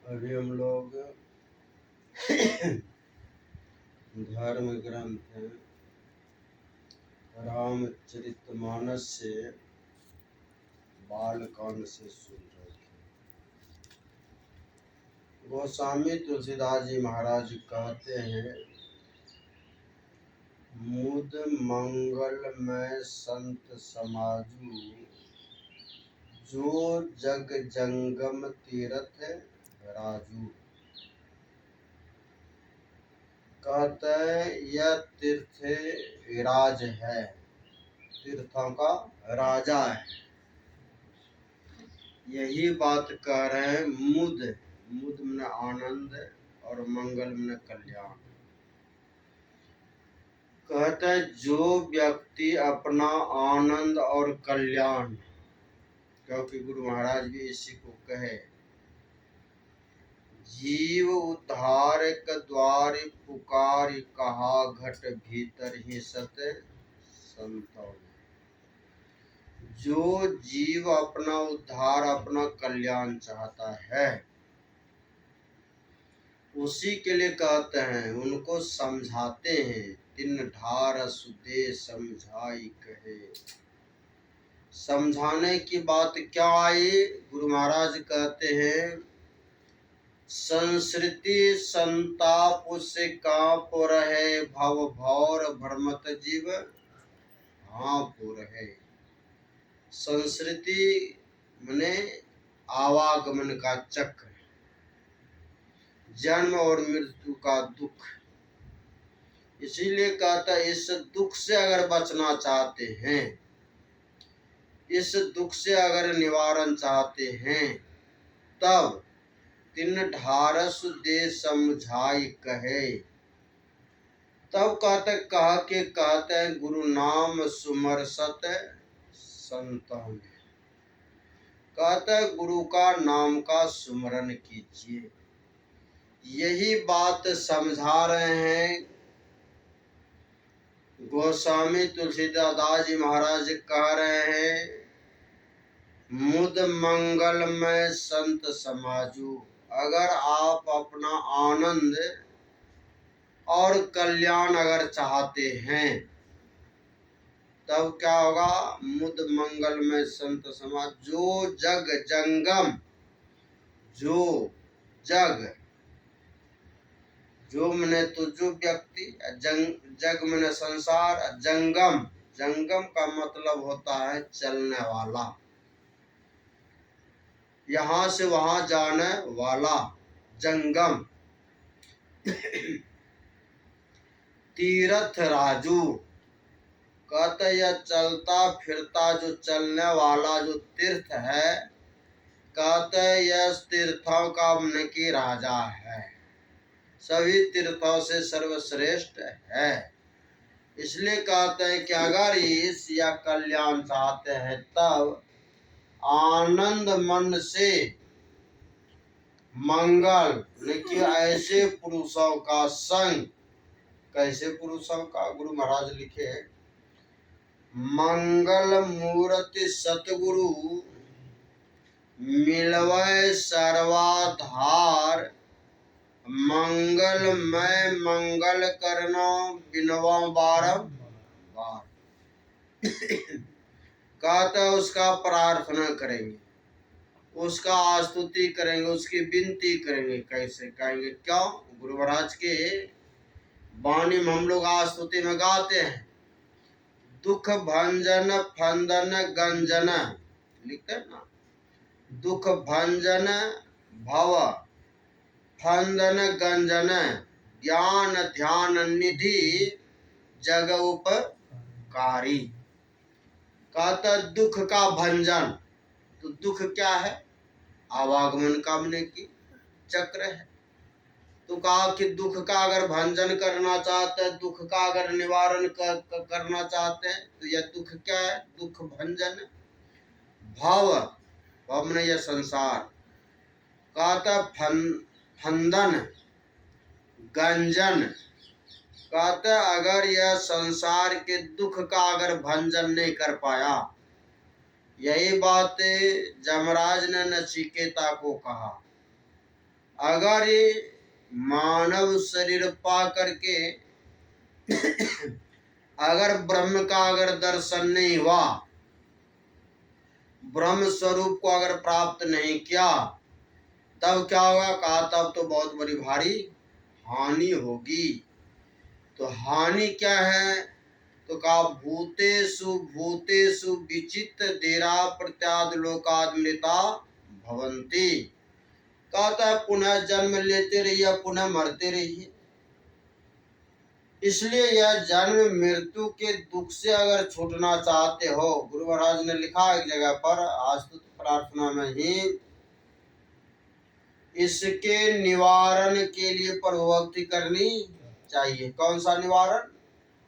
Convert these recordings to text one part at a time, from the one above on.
अभी हम लोग धर्म ग्रंथ रामचरितमानस से बालकांड से सुन रहे थे। गोस्वामी तुलसीदास जी महाराज कहते हैं, मुद मंगलमय संत समाजू, जो जग जंगम तीर्थ राजू। कहते यह तीर्थ विराज है, तीर्थों का राजा है। यही बात कह रहे हैं। मुद, मुद में आनंद और मंगल में कल्याण। कहते हैं जो व्यक्ति अपना आनंद और कल्याण, क्योंकि गुरु महाराज भी इसी को कहे, जीव उद्धार का द्वार पुकार कहा, घट भीतर ही सत संतों। जो जीव अपना उद्धार अपना कल्याण चाहता है, उसी के लिए कहते हैं, उनको समझाते हैं। तिन ढार सुदे समझाई कहे। समझाने की बात क्या आई? गुरु महाराज कहते हैं, संस्कृति संताप से कांप रहे, भव भौर भ्रमत जीव हाँप रहे। संस्कृति मने आवागमन का चक्र, जन्म और मृत्यु का दुख। इसीलिए कहता है, इस दुख से अगर बचना चाहते हैं, इस दुख से अगर निवारण चाहते हैं, तब तिन ढारस दे समझाई कहे। तब कहते हैं, गुरु नाम सुमर सत संतों में। कहते हैं, गुरु का नाम का सुमरन कीजिए। यही बात समझा रहे हैं गोस्वामी तुलसीदास जी महाराज। कह रहे हैं, मुद मंगलमय संत समाजू। अगर आप अपना आनंद और कल्याण अगर चाहते हैं, तब क्या होगा? मुद मंगलमय संत समाज, जो जग जंगम, जो जग, जो मने तो जो व्यक्ति, जग मने संसार, जंगम, जंगम का मतलब होता है चलने वाला, यहाँ से वहां जाने वाला, जंगम। तीर्थ राजू। कहते यह चलता फिरता जो चलने वाला जो तीर्थ है, कहते यह तीर्थों का मन की राजा है, सभी तीर्थों से सर्वश्रेष्ठ है। इसलिए कहते हैं कि अगर इस या कल्याण चाहते हैं, तब आनंद मन से मंगल, लेकिन ऐसे पुरुषों का संग। कैसे पुरुषों का? गुरु महाराज लिखे, मंगल मूर्ति सतगुरु, मिलवै सर्वाधार, मंगलमय मंगल करना बिनवा बारंबार। कहता उसका प्रार्थना करेंगे, उसका आस्तुति करेंगे, उसकी विनती करेंगे। कैसे कहेंगे? क्यों? गुरु महाराज के वाणी में हम लोग आस्तुति में गाते हैं, दुख भंजन फंदन गंजन, लिखते हैं ना, दुख भंजन भव फंदन गंजन, ज्ञान ध्यान निधि जग उपकारी। कहता दुख का भंजन। तो दुख क्या है? आवागमन कामने की चक्र है। तो कहा कि दुख का अगर भंजन करना चाहते हैं, दुख का अगर निवारण करना चाहते हैं, तो यह दुख क्या है? दुख भंजन। भव, भव में यह संसार। कहता फंदन गंजन। कहते अगर यह संसार के दुख का अगर भंजन नहीं कर पाया, यही बात जमराज ने नचिकेता को कहा, अगर ये मानव शरीर पा करके अगर ब्रह्म का अगर दर्शन नहीं हुआ, ब्रह्म स्वरूप को अगर प्राप्त नहीं किया, तब क्या होगा? कहा तब तो बहुत बड़ी भारी हानि होगी। तो हानि क्या है? तो कहा भूतेषु भूतेषु विचित्र देरा प्रत्याद लोकादमृता भवंती। कहता है पुनः जन्म लेते रहिए, पुनः मरते रहिए। इसलिए यह जन्म मृत्यु के दुख से अगर छूटना चाहते हो, गुरु महाराज ने लिखा एक जगह पर आस्तुत प्रार्थना में ही, इसके निवारण के लिए प्रभुभक्ति करनी चाहिए। कौन सा निवारण?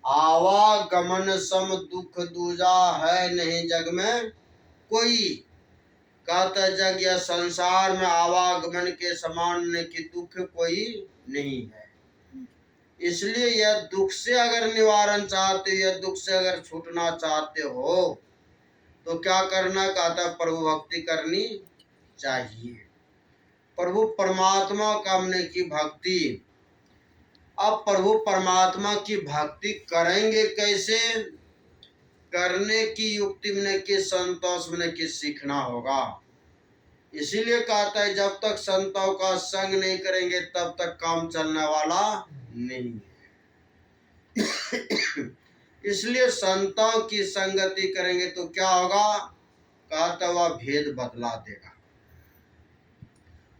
आवागमन सम दुख दूजा है नहीं जग में कोई। कहता जग या संसार में आवागमन के समान की दुख कोई नहीं है। इसलिए यह दुख से अगर निवारण चाहते हो, यह दुख से अगर छूटना चाहते हो, तो क्या करना? कहता प्रभु भक्ति करनी चाहिए। प्रभु परमात्मा का हमने की भक्ति। अब प्रभु परमात्मा की भक्ति करेंगे कैसे? करने की युक्ति में कि संतोष में कि सीखना होगा। इसीलिए कहता है जब तक संतों का संग नहीं करेंगे तब तक काम चलने वाला नहीं है। इसलिए संतों की संगति करेंगे तो क्या होगा? कहता वह भेद बतला देगा,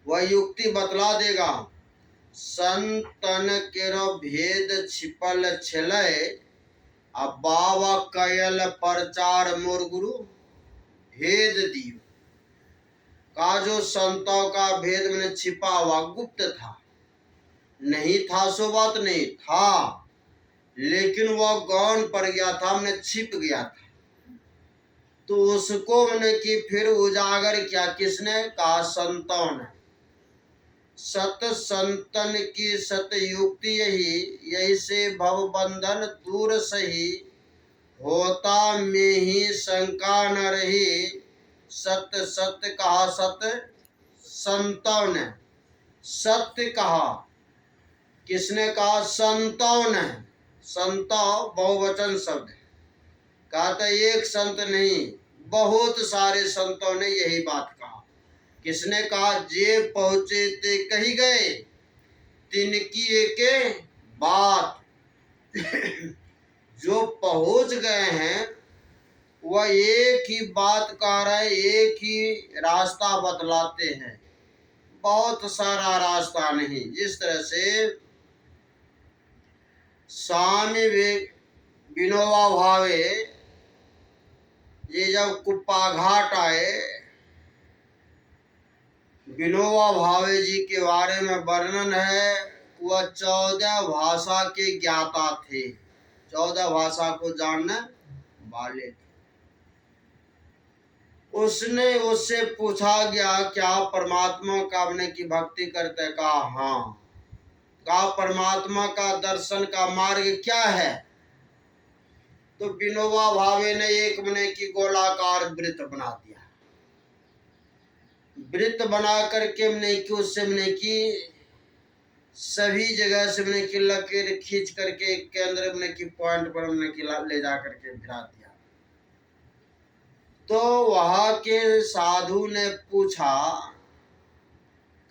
वह युक्ति बतला देगा। संतन केरो भेद छिपल छलय, अब बाबा कयल प्रचार मोर गुरु भेद दियो। का जो संतों का भेद में छिपा हुआ गुप्त था, नहीं था सो बात नहीं था, लेकिन वह गौण पड़ गया था, हमने छिप गया था। तो उसको मैंने कि फिर उजागर किया किसने? कहा संतों ने। सत संतन की सत युक्ति यही से भव बंधन दूर सही, होता में ही शंका न रही। सत्य सत्य कहा सत संतों ने। सत्य कहा किसने? कहा संतों ने। संतों बहुवचन शब्द है। कहता एक संत नहीं, बहुत सारे संतों ने यही बात कहा। किसने कहा? जे पहुंचे ते कही गए, तिनकी एक बात। जो पहुंच गए हैं वह एक ही बात कह रहे, एक ही रास्ता बतलाते हैं, बहुत सारा रास्ता नहीं। जिस तरह से स्वामी विनोबा भावे ये जब कुप्पा घाट आए, विनोबा भावे जी के बारे में वर्णन है, वह 14 भाषा के ज्ञाता थे, 14 भाषा को जानने वाले थे। उसने उससे पूछा गया क्या परमात्मा का अपने की भक्ति करते? कहा हाँ। कहा परमात्मा का दर्शन का मार्ग क्या है? तो विनोबा भावे ने एक मने की गोलाकार वृत्त बना दिया। वृत्त बना करके मने की उससे मने की सभी जगह से मने की लकीर खींच करके केंद्र मने की पॉइंट पर मने की ले जा करके भिड़ा दिया। तो वहां के साधु ने पूछा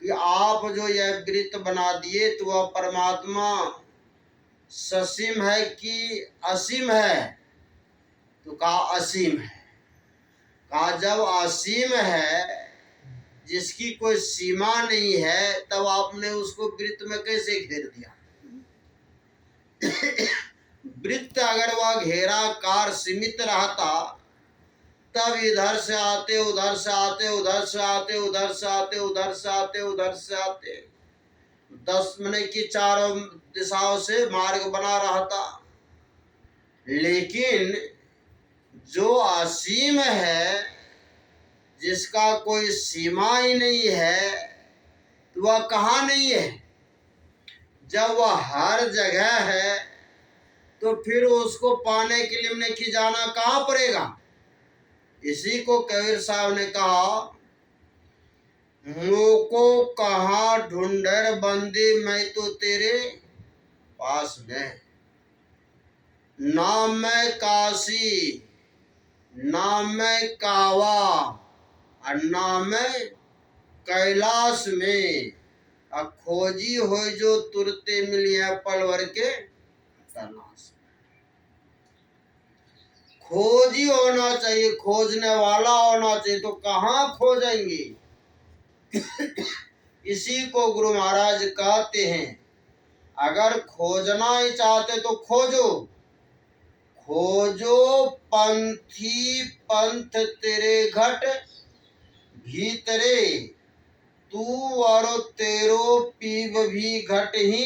कि आप जो यह वृत्त बना दिए तो वह परमात्मा ससीम है कि असीम है? तो कहा असीम है। कहा जब असीम है, जिसकी कोई सीमा नहीं है, तब आपने उसको वृत्त में कैसे घेर दिया? वृत्त अगर वह घेराकार सीमित रहता, तब इधर से आते उधर से आते उधर से आते उधर से आते उधर से आते उधर से आते 10 मने की चारों दिशाओं से मार्ग बना रहता। लेकिन जो असीम है, जिसका कोई सीमा ही नहीं है, तो वह कहाँ नहीं है? जब वह हर जगह है तो फिर उसको पाने के लिए हमने की जाना कहाँ पड़ेगा? इसी को कबीर साहब ने कहा मोको कहाँ ढूंढर बंदे, मैं तो तेरे पास में। ना मैं काशी, ना मैं कावा, और ना मैं कैलाश में। अब खोजी हो जो तुरते मिलिया पल भर के तलाश। खोजी होना चाहिए, खोजने वाला होना चाहिए, तो कहाँ खोजेंगे। इसी को गुरु महाराज कहते हैं, अगर खोजना ही चाहते तो खोजो, खोजो पंथी पंथ तेरे घट भीतरे, तू और तेरो पीव भी घट ही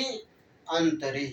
अंतरे।